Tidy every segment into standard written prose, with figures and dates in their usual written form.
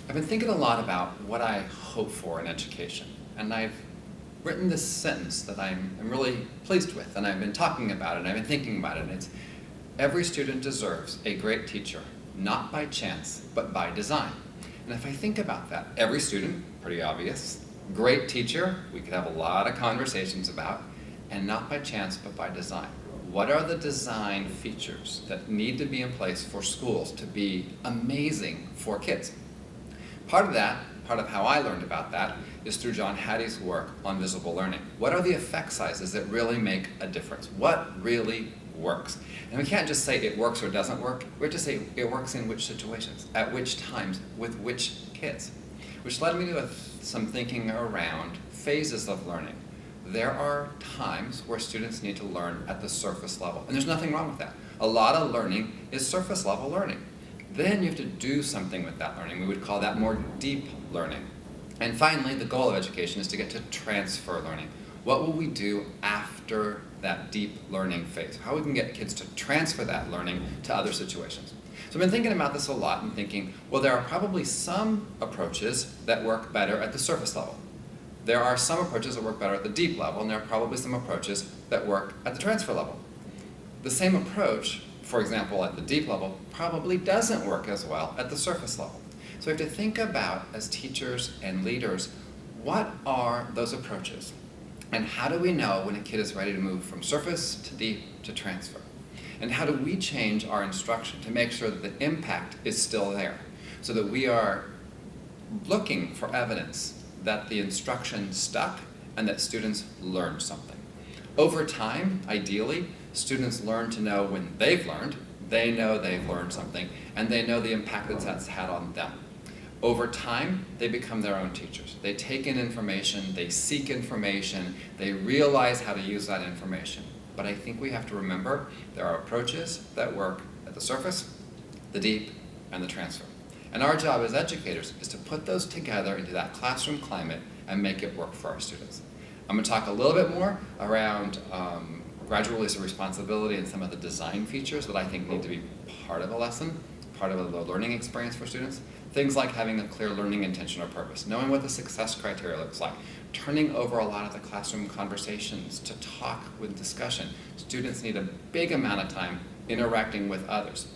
I've been thinking a lot about what I hope for in education, and I've written this sentence that I'm really pleased with, and I've been talking about it, and I've been thinking about it, and it's, every student deserves a great teacher, not by chance, but by design. And if I think about that, every student, pretty obvious, great teacher, we could have a lot of conversations about, and not by chance, but by design. What are the design features that need to be in place for schools to be amazing for kids? Part of that, part of how I learned about that, is through John Hattie's work on visible learning. What are the effect sizes that really make a difference? What really works? And we can't just say it works or doesn't work. We have to say it works in which situations, at which times, with which kids. Which led me to some thinking around phases of learning. There are times where students need to learn at the surface level, and there's nothing wrong with that. A lot of learning is surface level learning. Then you have to do something with that learning. We would call that more deep learning. And finally, the goal of education is to get to transfer learning. What will we do after that deep learning phase? How we can get kids to transfer that learning to other situations. So I've been thinking about this a lot and thinking, well, there are probably some approaches that work better at the surface level. There are some approaches that work better at the deep level, and there are probably some approaches that work at the transfer level. The same approach, for example, at the deep level, probably doesn't work as well at the surface level. So we have to think about, as teachers and leaders, what are those approaches? And how do we know when a kid is ready to move from surface to deep to transfer? And how do we change our instruction to make sure that the impact is still there, so that we are looking for evidence that the instruction stuck and that students learned something. Over time, ideally, students learn to know when they've learned, they know they've learned something, and they know the impact that that's had on them. Over time, they become their own teachers. They take in information, they seek information, they realize how to use that information. But I think we have to remember there are approaches that work at the surface, the deep, and the transfer. And our job as educators is to put those together into that classroom climate and make it work for our students. I'm going to talk a little bit more around gradual release of responsibility and some of the design features that I think need to be part of a lesson, part of the learning experience for students. Things like having a clear learning intention or purpose, knowing what the success criteria looks like, turning over a lot of the classroom conversations to talk with discussion. Students need a big amount of time interacting with others.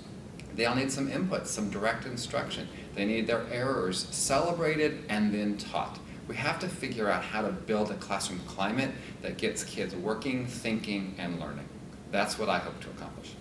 They all need some input, some direct instruction. They need their errors celebrated and then taught. We have to figure out how to build a classroom climate that gets kids working, thinking, and learning. That's what I hope to accomplish.